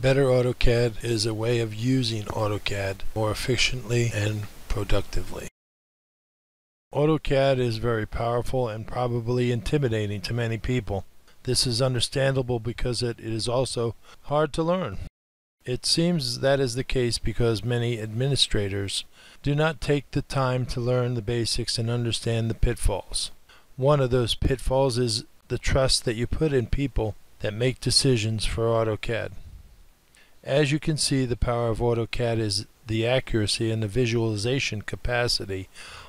Better AutoCAD is a way of using AutoCAD more efficiently and productively. AutoCAD is very powerful and probably intimidating to many people. This is understandable because it is also hard to learn. It seems that is the case because many administrators do not take the time to learn the basics and understand the pitfalls. One of those pitfalls is the trust that you put in people that make decisions for AutoCAD. As you can see, the power of AutoCAD is the accuracy and the visualization capacity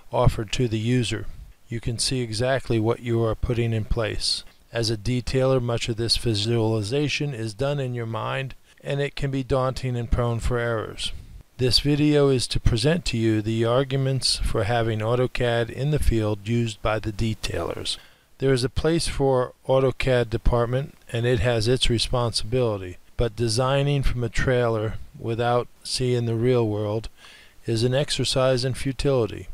offered to the user. You can see exactly what you are putting in place. As a detailer, much of this visualization is done in your mind, and it can be daunting and prone for errors. This video is to present to you the arguments for having AutoCAD in the field used by the detailers. There is a place for AutoCAD department, and it has its responsibility. But designing from a trailer without seeing the real world is an exercise in futility.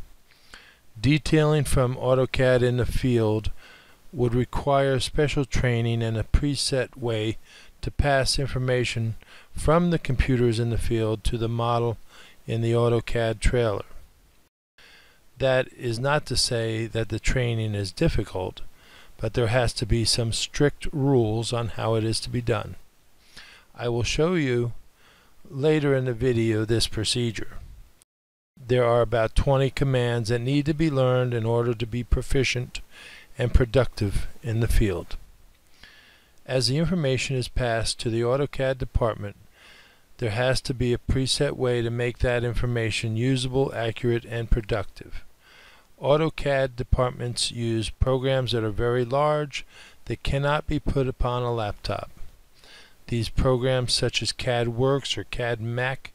Detailing from AutoCAD in the field would require special training and a preset way to pass information from the computers in the field to the model in the AutoCAD trailer. That is not to say that the training is difficult, but there has to be some strict rules on how it is to be done. I will show you later in the video this procedure. There are about 20 commands that need to be learned in order to be proficient and productive in the field. As the information is passed to the AutoCAD department, there has to be a preset way to make that information usable, accurate, and productive. AutoCAD departments use programs that are very large that cannot be put upon a laptop. These programs, such as CAD Works or CAD Mac,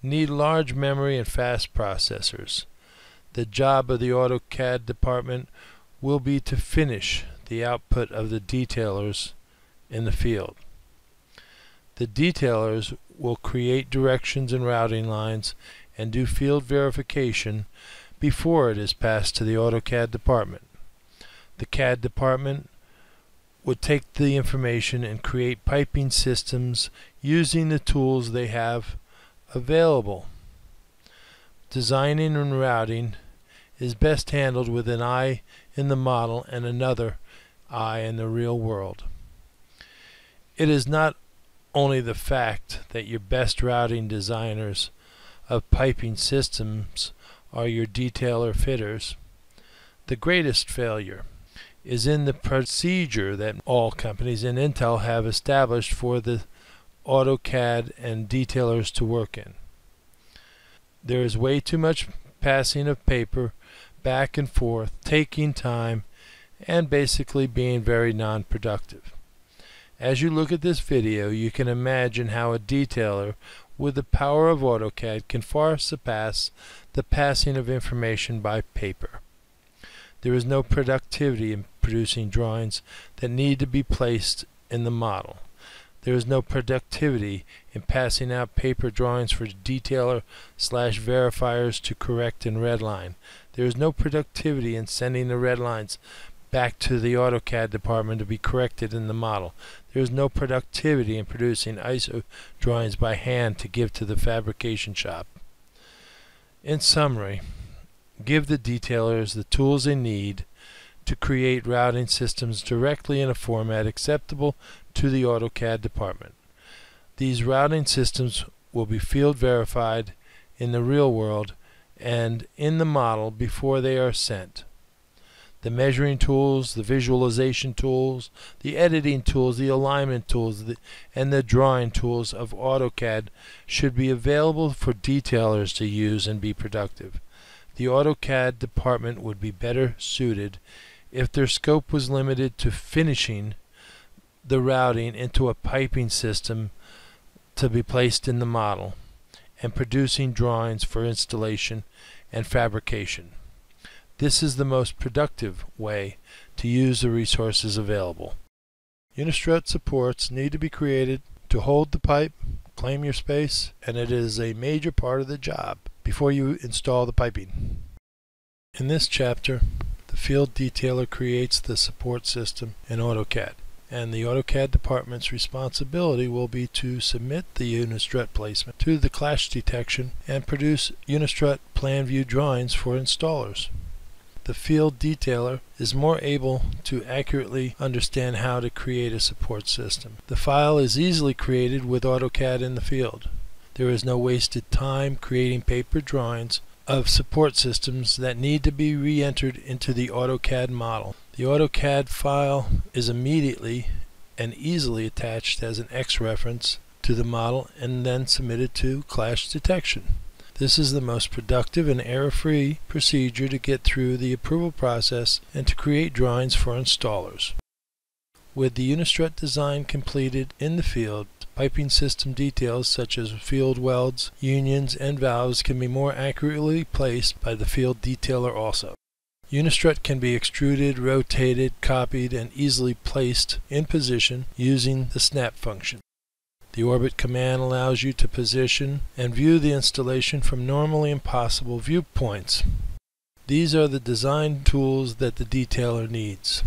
need large memory and fast processors. The job of the AutoCAD department will be to finish the output of the detailers in the field. The detailers will create directions and routing lines and do field verification before it is passed to the AutoCAD department. The CAD department would take the information and create piping systems using the tools they have available. Designing and routing is best handled with an eye in the model and another eye in the real world. It is not only the fact that your best routing designers of piping systems are your detailer fitters. The greatest failure is in the procedure that all companies in Intel have established for the AutoCAD and detailers to work in. There is way too much passing of paper back and forth, taking time, and basically being very non-productive. As you look at this video, you can imagine how a detailer with the power of AutoCAD can far surpass the passing of information by paper. There is no productivity in producing drawings that need to be placed in the model. There is no productivity in passing out paper drawings for detailer/verifiers to correct and redline. There is no productivity in sending the red lines back to the AutoCAD department to be corrected in the model. There is no productivity in producing ISO drawings by hand to give to the fabrication shop. In summary, give the detailers the tools they need to create routing systems directly in a format acceptable to the AutoCAD department. These routing systems will be field verified in the real world and in the model before they are sent. The measuring tools, the visualization tools, the editing tools, the alignment tools, and the drawing tools of AutoCAD should be available for detailers to use and be productive. The AutoCAD department would be better suited if their scope was limited to finishing the routing into a piping system to be placed in the model and producing drawings for installation and fabrication. This is the most productive way to use the resources available. Unistrut supports need to be created to hold the pipe, claim your space, and it is a major part of the job before you install the piping. In this chapter, the field detailer creates the support system in AutoCAD. and the AutoCAD department's responsibility will be to submit the Unistrut placement to the clash detection and produce Unistrut plan view drawings for installers. The field detailer is more able to accurately understand how to create a support system. The file is easily created with AutoCAD in the field. There is no wasted time creating paper drawings of support systems that need to be re-entered into the AutoCAD model. The AutoCAD file is immediately and easily attached as an X reference to the model and then submitted to clash detection. This is the most productive and error-free procedure to get through the approval process and to create drawings for installers. With the Unistrut design completed in the field, piping system details such as field welds, unions, and valves can be more accurately placed by the field detailer also. Unistrut can be extruded, rotated, copied, and easily placed in position using the snap function. The orbit command allows you to position and view the installation from normally impossible viewpoints. These are the design tools that the detailer needs.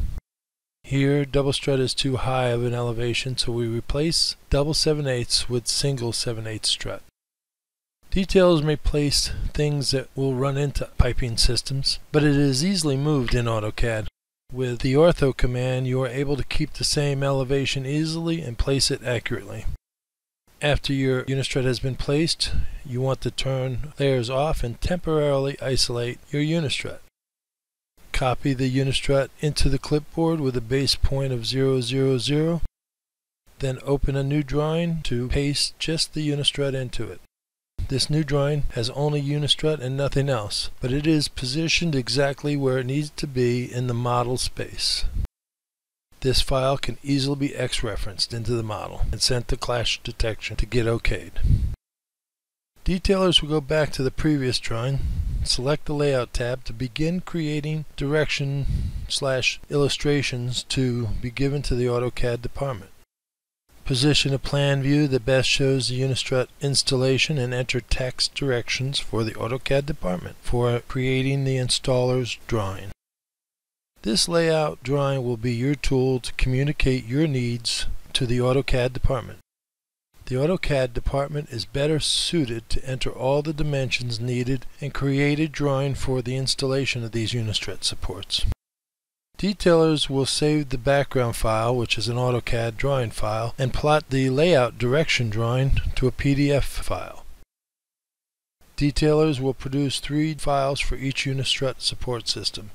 Here, double strut is too high of an elevation, so we replace double 7/8 with single 7/8 strut. Detailers may place things that will run into piping systems, but it is easily moved in AutoCAD. With the ortho command, you are able to keep the same elevation easily and place it accurately. After your Unistrut has been placed, you want to turn layers off and temporarily isolate your Unistrut. Copy the Unistrut into the clipboard with a base point of 000. Then open a new drawing to paste just the Unistrut into it. This new drawing has only Unistrut and nothing else, but it is positioned exactly where it needs to be in the model space. This file can easily be X-referenced into the model and sent to clash detection to get okayed. Detailers will go back to the previous drawing, select the Layout tab to begin creating direction/illustrations to be given to the AutoCAD department. Position a plan view that best shows the Unistrut installation and enter text directions for the AutoCAD department for creating the installer's drawing. This layout drawing will be your tool to communicate your needs to the AutoCAD department. The AutoCAD department is better suited to enter all the dimensions needed and create a drawing for the installation of these Unistrut supports. Detailers will save the background file, which is an AutoCAD drawing file, and plot the layout direction drawing to a PDF file. Detailers will produce 3 files for each Unistrut support system.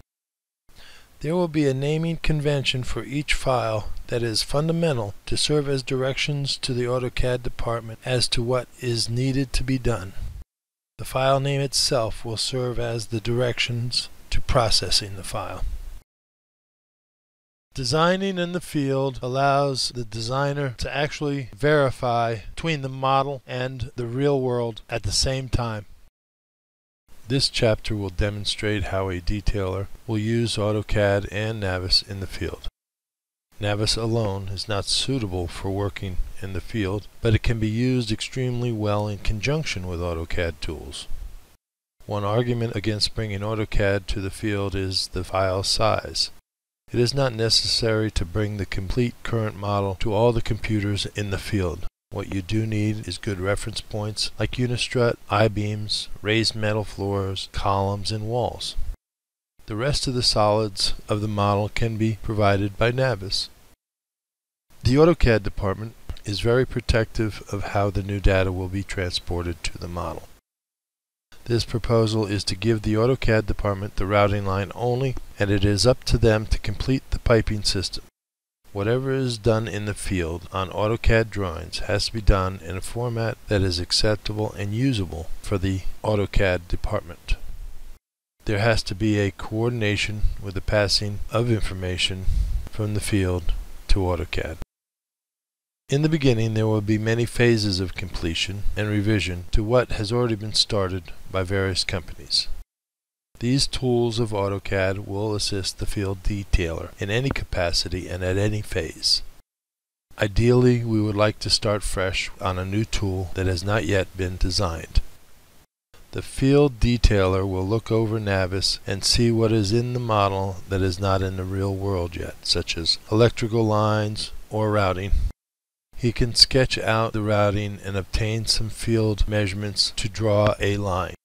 There will be a naming convention for each file that is fundamental to serve as directions to the AutoCAD department as to what is needed to be done. The file name itself will serve as the directions to processing the file. Designing in the field allows the designer to actually verify between the model and the real world at the same time. This chapter will demonstrate how a detailer will use AutoCAD and Navis in the field. Navis alone is not suitable for working in the field, but it can be used extremely well in conjunction with AutoCAD tools. One argument against bringing AutoCAD to the field is the file size. It is not necessary to bring the complete current model to all the computers in the field. What you do need is good reference points like Unistrut, I-beams, raised metal floors, columns, and walls. The rest of the solids of the model can be provided by Navis. The AutoCAD department is very protective of how the new data will be transported to the model. This proposal is to give the AutoCAD department the routing line only, and it is up to them to complete the piping system. Whatever is done in the field on AutoCAD drawings has to be done in a format that is acceptable and usable for the AutoCAD department. There has to be a coordination with the passing of information from the field to AutoCAD. In the beginning, there will be many phases of completion and revision to what has already been started by various companies. These tools of AutoCAD will assist the field detailer in any capacity and at any phase. Ideally, we would like to start fresh on a new tool that has not yet been designed. The field detailer will look over Navis and see what is in the model that is not in the real world yet, such as electrical lines, or routing. He can sketch out the routing and obtain some field measurements to draw a line.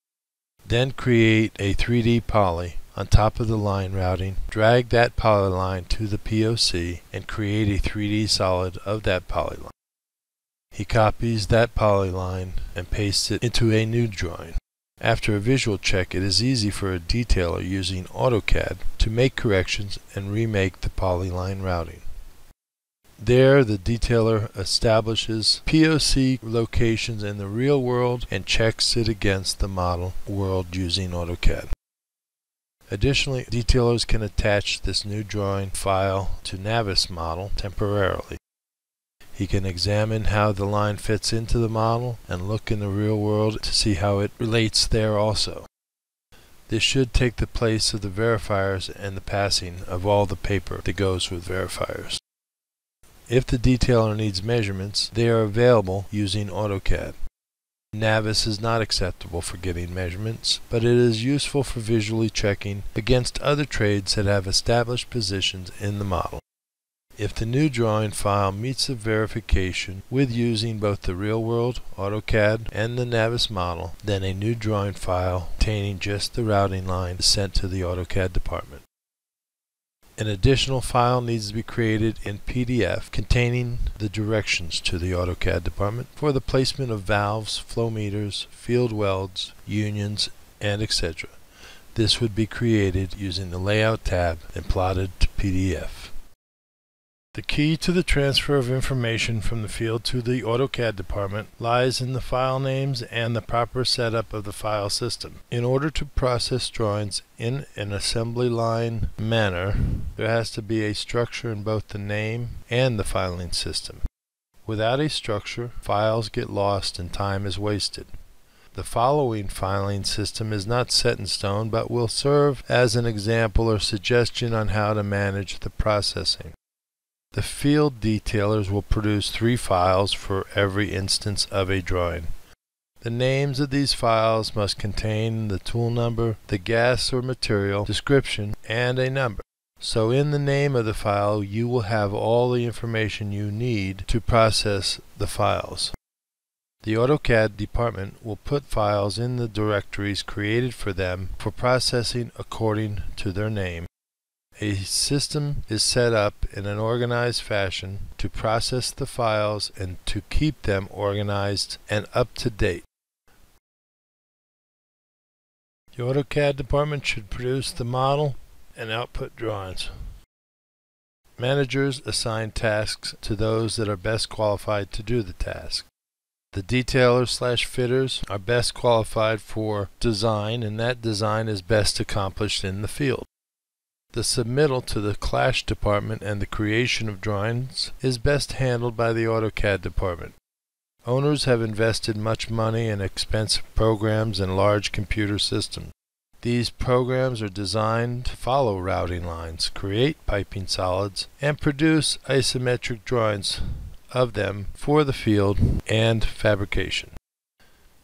Then create a 3D poly on top of the line routing, drag that polyline to the POC, and create a 3D solid of that polyline. He copies that polyline and pastes it into a new drawing. After a visual check, it is easy for a detailer using AutoCAD to make corrections and remake the polyline routing. There, the detailer establishes POC locations in the real world and checks it against the model world using AutoCAD. Additionally, detailers can attach this new drawing file to Navis model temporarily. He can examine how the line fits into the model and look in the real world to see how it relates there also. This should take the place of the verifiers and the passing of all the paper that goes with verifiers. If the detailer needs measurements, they are available using AutoCAD. Navis is not acceptable for getting measurements, but it is useful for visually checking against other trades that have established positions in the model. If the new drawing file meets the verification with using both the real-world AutoCAD and the Navis model, then a new drawing file containing just the routing line is sent to the AutoCAD department. An additional file needs to be created in PDF containing the directions to the AutoCAD department for the placement of valves, flow meters, field welds, unions, and etc. This would be created using the Layout tab and plotted to PDF. The key to the transfer of information from the field to the AutoCAD department lies in the file names and the proper setup of the file system. In order to process drawings in an assembly line manner, there has to be a structure in both the name and the filing system. Without a structure, files get lost and time is wasted. The following filing system is not set in stone, but will serve as an example or suggestion on how to manage the processing. The field detailers will produce 3 files for every instance of a drawing. The names of these files must contain the tool number, the gas or material description, and a number. So in the name of the file, you will have all the information you need to process the files. The AutoCAD department will put files in the directories created for them for processing according to their name. A system is set up in an organized fashion to process the files and to keep them organized and up to date. The AutoCAD department should produce the model and output drawings. Managers assign tasks to those that are best qualified to do the task. The detailers/fitters are best qualified for design, and that design is best accomplished in the field. The submittal to the Clash department and the creation of drawings is best handled by the AutoCAD department. Owners have invested much money in expensive programs and large computer systems. These programs are designed to follow routing lines, create piping solids, and produce isometric drawings of them for the field and fabrication.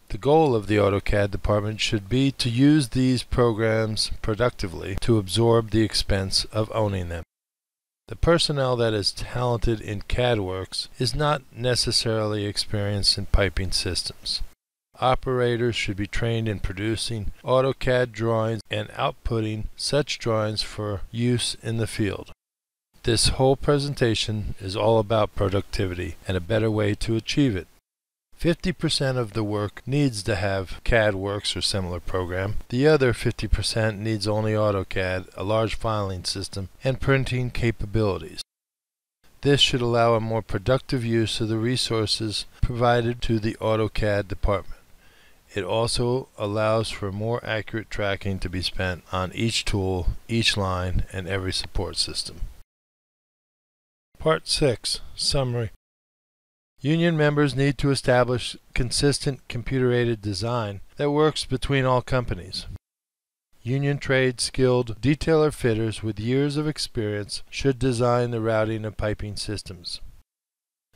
The goal of the AutoCAD department should be to use these programs productively to absorb the expense of owning them. The personnel that is talented in CAD works is not necessarily experienced in piping systems. Operators should be trained in producing AutoCAD drawings and outputting such drawings for use in the field. This whole presentation is all about productivity and a better way to achieve it. 50% of the work needs to have CAD Works or similar program. The other 50% needs only AutoCAD, a large filing system, and printing capabilities. This should allow a more productive use of the resources provided to the AutoCAD department. It also allows for more accurate tracking to be spent on each tool, each line, and every support system. Part 6. Summary. Union members need to establish consistent computer-aided design that works between all companies. Union trade skilled detailer fitters with years of experience should design the routing of piping systems.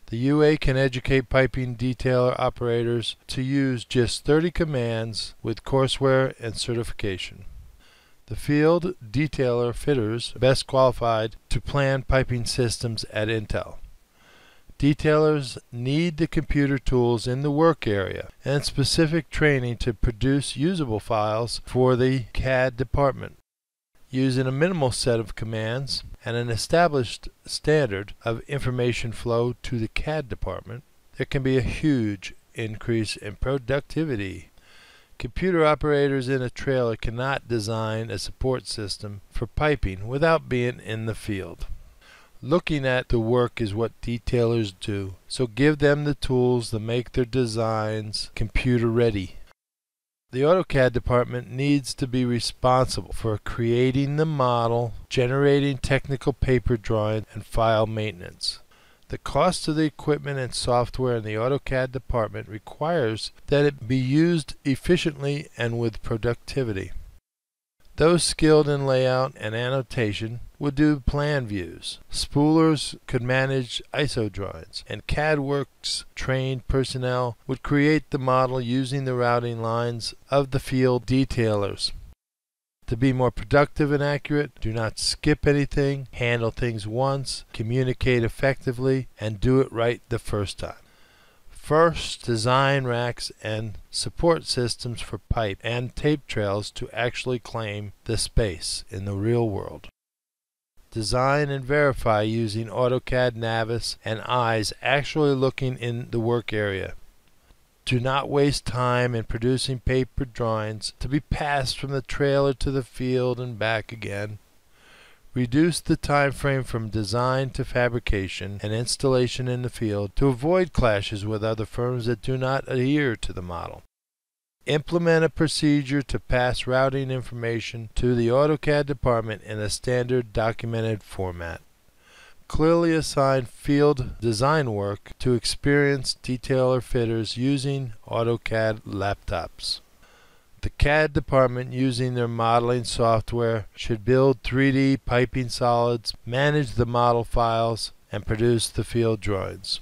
The UA can educate piping detailer operators to use just 30 commands with courseware and certification. The field detailer fitters best qualified to plan piping systems at Intel. Detailers need the computer tools in the work area and specific training to produce usable files for the CAD department. Using a minimal set of commands and an established standard of information flow to the CAD department, there can be a huge increase in productivity. Computer operators in a trailer cannot design a support system for piping without being in the field. Looking at the work is what detailers do, so give them the tools to make their designs computer ready. The AutoCAD department needs to be responsible for creating the model, generating technical paper drawings, and file maintenance. The cost of the equipment and software in the AutoCAD department requires that it be used efficiently and with productivity. Those skilled in layout and annotation would do plan views. Spoolers could manage ISO drawings, and CAD Works trained personnel would create the model using the routing lines of the field detailers. To be more productive and accurate, do not skip anything, handle things once, communicate effectively, and do it right the first time. First, design racks and support systems for pipe and tape trails to actually claim the space in the real world. Design and verify using AutoCAD Navis and eyes actually looking in the work area. Do not waste time in producing paper drawings to be passed from the trailer to the field and back again. Reduce the time frame from design to fabrication and installation in the field to avoid clashes with other firms that do not adhere to the model. Implement a procedure to pass routing information to the AutoCAD department in a standard documented format. Clearly assign field design work to experienced detailer fitters using AutoCAD laptops. The CAD department, using their modeling software, should build 3D piping solids, manage the model files, and produce the field drawings.